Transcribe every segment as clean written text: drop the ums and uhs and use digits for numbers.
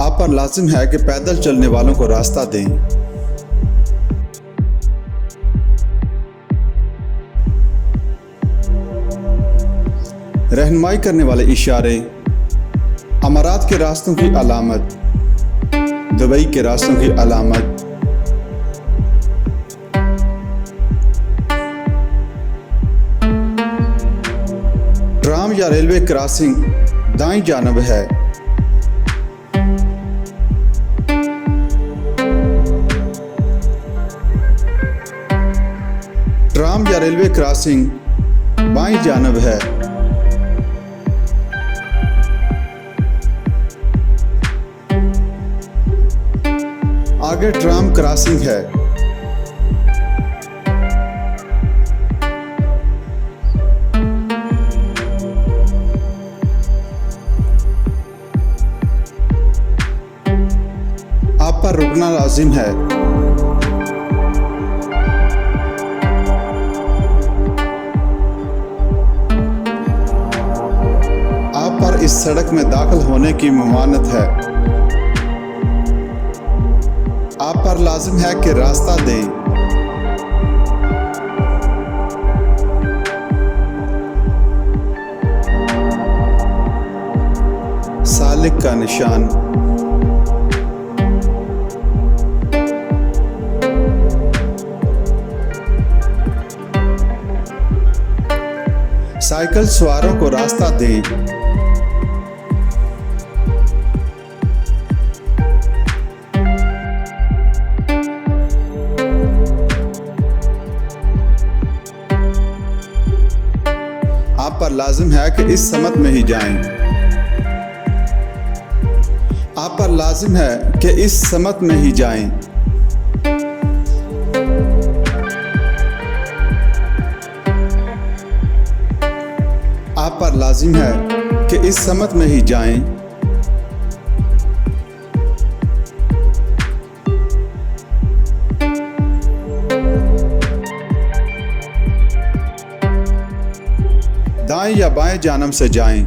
आप पर लाजिम है कि पैदल चलने वालों को रास्ता दें। रहनुमाई करने वाले इशारे, अमारात के रास्तों की अलामत, दुबई के रास्तों की अलामत। ट्राम या रेलवे क्रॉसिंग दाईं जानब है। ट्राम या रेलवे क्रॉसिंग बाईं जानब है। आगे ट्राम क्रॉसिंग है। आप पर रुकना लाजिम है। आप पर इस सड़क में दाखिल होने की ममानत है। आप पर लाजिम है कि रास्ता दें। सालिक का निशान। साइकिल सवारों को रास्ता दें। आप पर लाजिम है कि इस समत में ही जाएं। आप पर लाजिम है कि इस समत में ही जाएं। आप पर लाजिम है कि इस समत में ही जाएं। दाएं या बाएं जानब से जाएं।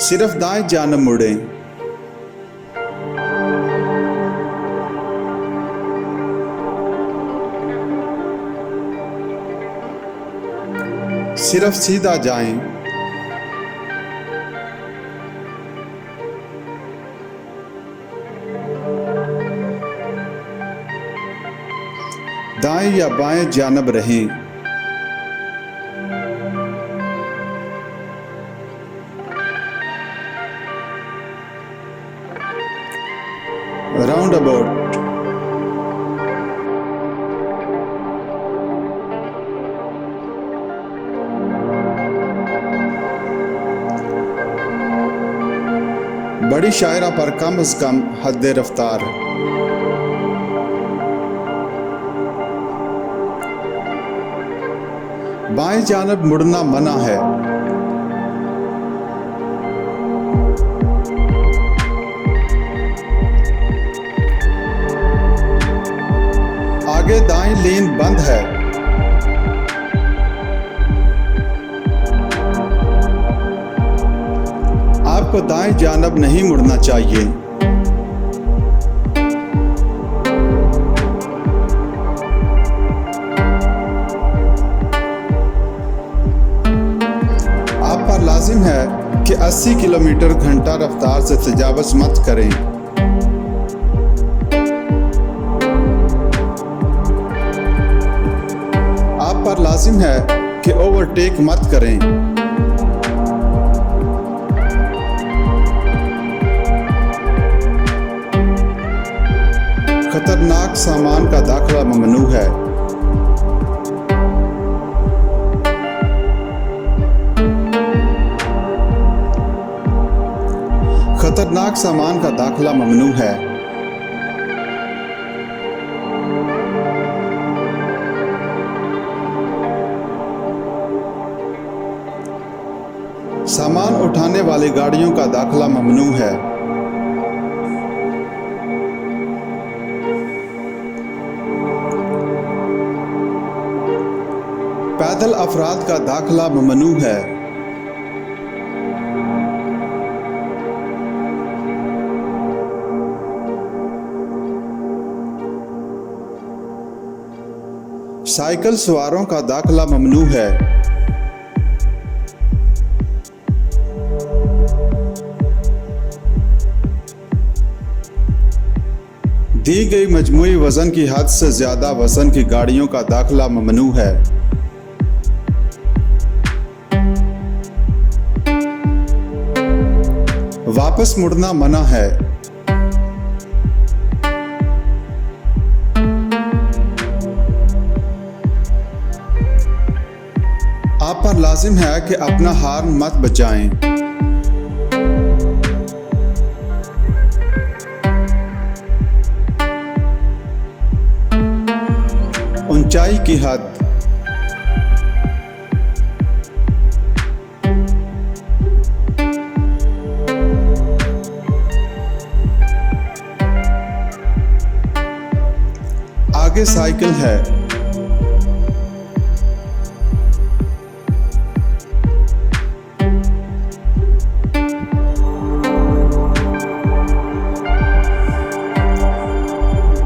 सिर्फ दाएं जानब मुड़ें। सिर्फ सीधा जाएं। दाएं या बाएं जानब रहें। Round about. बड़ी शायरा पर कम अज कम हद रफ्तार। बाएं जानब मुड़ना मना है। आगे दाएं लेन बंद है। आपको दाएं जानब नहीं मुड़ना चाहिए। आप पर लाजिम है कि 80 किलोमीटर घंटा रफ्तार से तजावुज़ मत करें। आप पर लाजिम है कि ओवरटेक मत करें। खतरनाक सामान का दाखिला ममनू है। खतरनाक सामान का दाखिला ममनू है। सामान उठाने वाली गाड़ियों का दाखिला ममनू है। पैदल अफराद का दाखिला ममनू है। साइकिल सवारों का दाखिला ममनू है। दी गई मजमूई वजन की हद से ज्यादा वजन की गाड़ियों का दाखिला ममनू है। वापस मुड़ना मना है। आप पर लाजिम है कि अपना हॉर्न मत बजाएं। ऊंचाई की हद। आगे साइकिल है।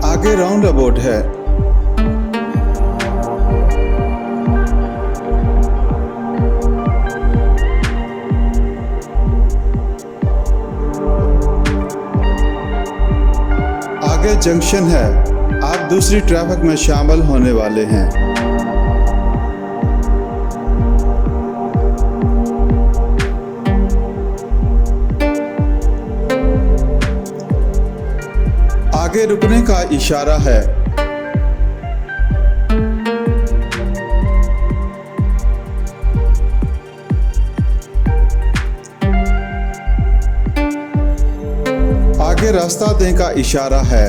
आगे राउंड अबाउट है। आगे जंक्शन है। आप दूसरी ट्रैफिक में शामिल होने वाले हैं। आगे रुकने का इशारा है। आगे रास्ता देने का इशारा है।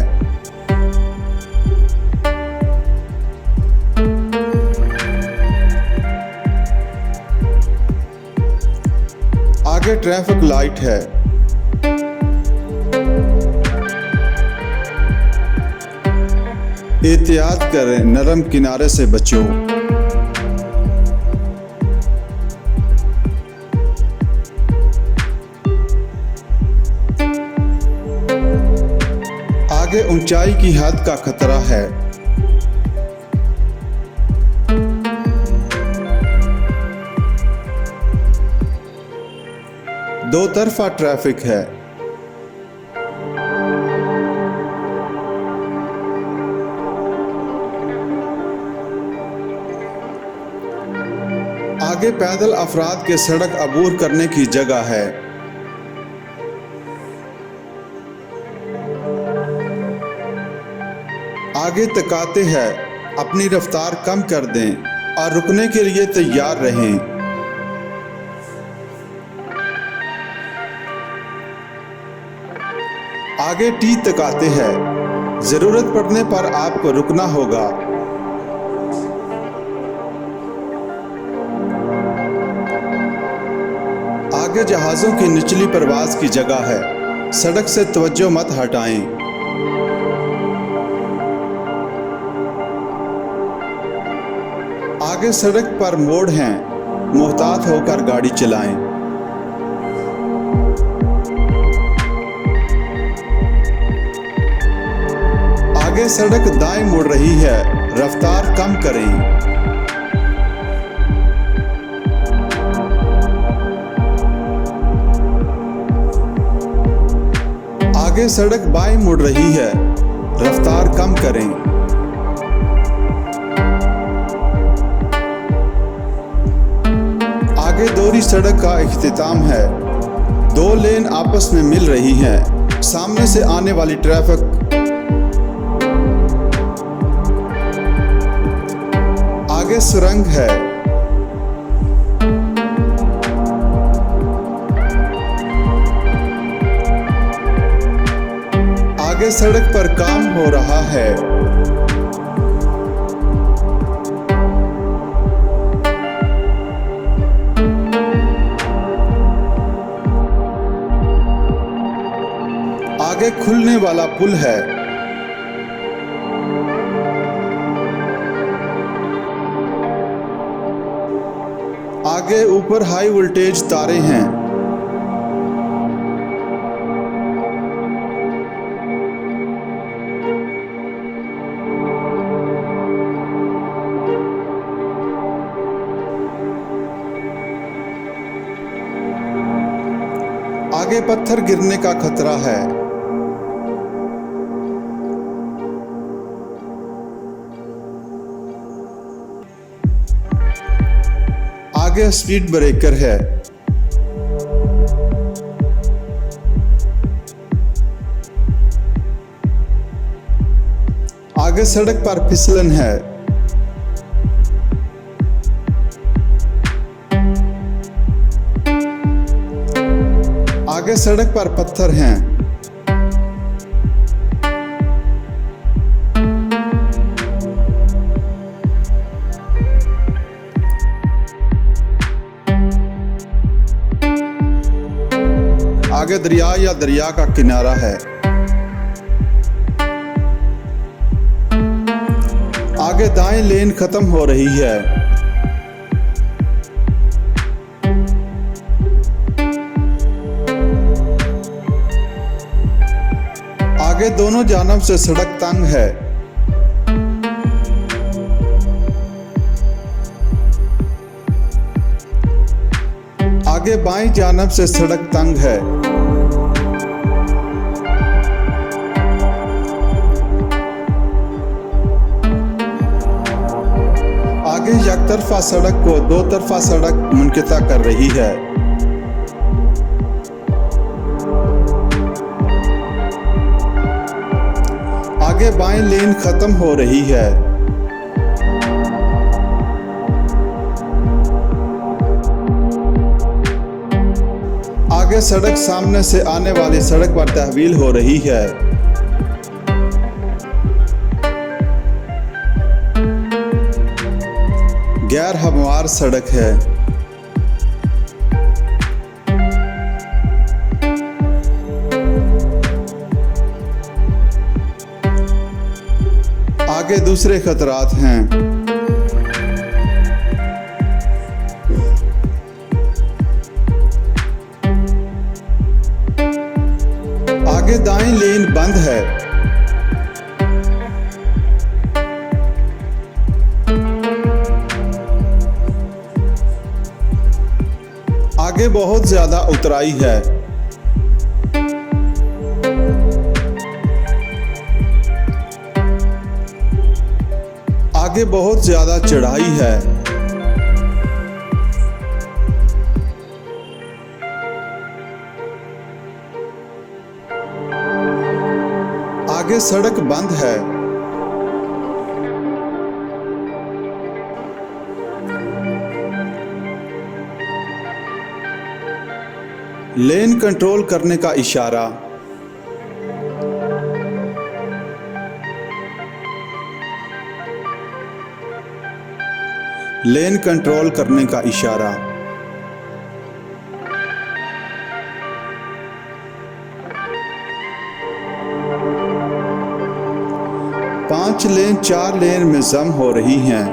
आगे ट्रैफिक लाइट है। एहतियात करें, नरम किनारे से बचो। आगे ऊंचाई की हद का खतरा है। दो तरफा ट्रैफिक है। आगे पैदल अफराद के सड़क अबूर करने की जगह है। आगे तकाते हैं, अपनी रफ्तार कम कर दें और रुकने के लिए तैयार रहें। आगे टी तकाते हैं, जरूरत पड़ने पर आपको रुकना होगा। आगे जहाज़ों की निचली परवाज की जगह है। सड़क से तवज्जो मत हटाएं। आगे सड़क पर मोड़ हैं, मुहतात होकर गाड़ी चलाएं। आगे सड़क दाएं मुड़ रही है, रफ्तार कम करें। आगे सड़क बाएं मुड़ रही है, रफ्तार कम करें। आगे दोहरी सड़क का इख्तिताम है। दो लेन आपस में मिल रही हैं। सामने से आने वाली ट्रैफिक आगे सुरंग है। आगे सड़क पर काम हो रहा है। आगे खुलने वाला पुल है। आगे ऊपर हाई वोल्टेज तारे हैं। आगे पत्थर गिरने का खतरा है। आगे स्पीड ब्रेकर है। आगे सड़क पर फिसलन है। आगे सड़क पर पत्थर हैं। आगे दरिया या दरिया का किनारा है। आगे दाएं लेन खत्म हो रही है। आगे दोनों जानब से सड़क तंग है। आगे बाईं जानब से सड़क तंग है। आगे एक तरफा सड़क को दो तरफा सड़क मुनक़िता कर रही है। आगे बाएं लेन खत्म हो रही है। आगे सड़क सामने से आने वाली सड़क पर तहवील हो रही है। गैर हमवार सड़क है। आगे दूसरे खतरात हैं। आगे दाईं लेन बंद है। आगे बहुत ज्यादा उतराई है। आगे बहुत ज्यादा चढ़ाई है। आगे सड़क बंद है। लेन कंट्रोल करने का इशारा। लेन कंट्रोल करने का इशारा। 5 लेन 4 लेन में जम हो रही हैं।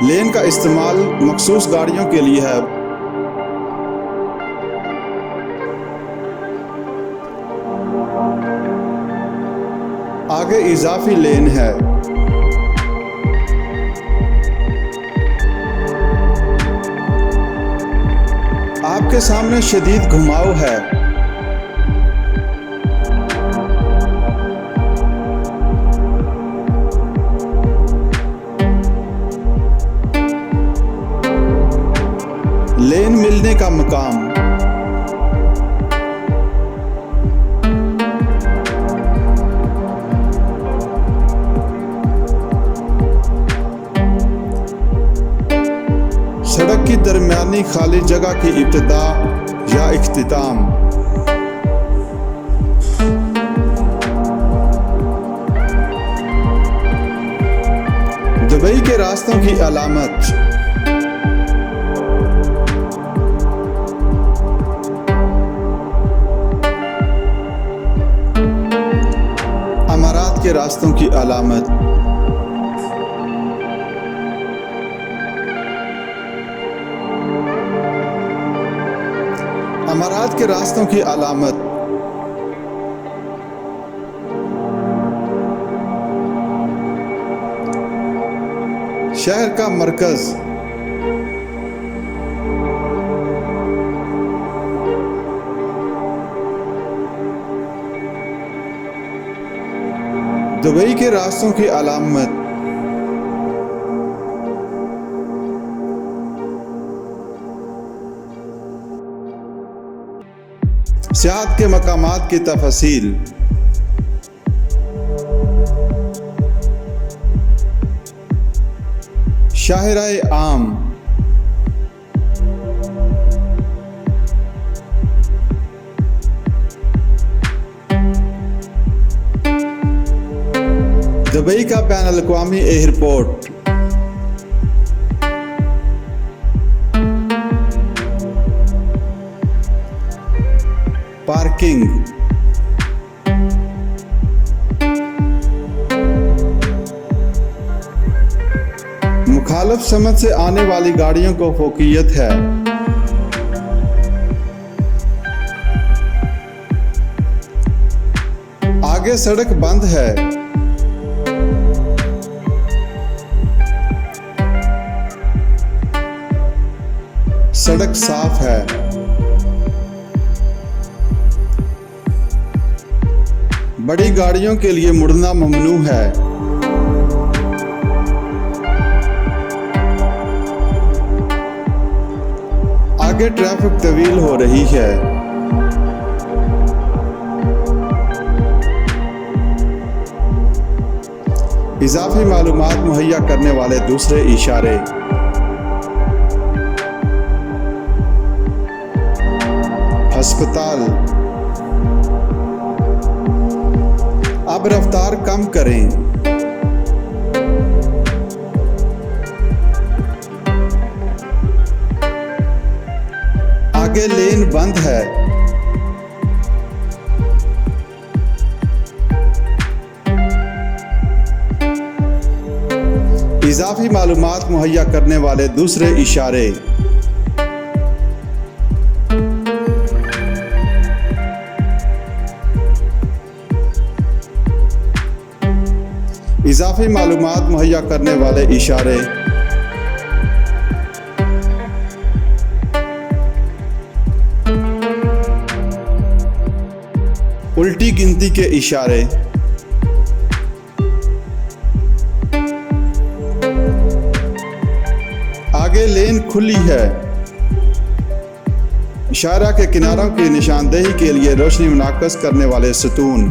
लेन का इस्तेमाल मखसूस गाड़ियों के लिए है। आगे इजाफी लेन है। आपके सामने शदीद घुमाव है। लेन मिलने का मकाम। सड़क की दरमियानी खाली जगह की इब्तिदा या इख्तिताम। दुबई के रास्तों की अलामत। अमारात के रास्तों की अलामत। अमारात के रास्तों की अलामत। शहर का मरकज, दुबई के रास्तों की अलामत, सियाहत के मकामात की तफसील, शाहिराए आम, दुबई का बैन अल-अक़वामी एयरपोर्ट, पार्किंग, मुखालिफ समत से आने वाली गाड़ियों को फोकियत है। आगे सड़क बंद है। सड़क साफ है। बड़ी गाड़ियों के लिए मुड़ना ममनू है। आगे ट्रैफिक तवील हो रही है। इजाफी मालूमात मुहैया करने वाले दूसरे इशारे, अस्पताल, अब रफ्तार कम करें। आगे लेन बंद है। इजाफी मालूमात मुहैया करने वाले दूसरे इशारे, इजाफी मालूमात मुहैया करने वाले इशारे, उल्टी गिनती के इशारे, आगे लेन खुली है। इशारा के किनारों की निशानदेही के लिए रोशनी मुनाक्कस करने वाले सतून,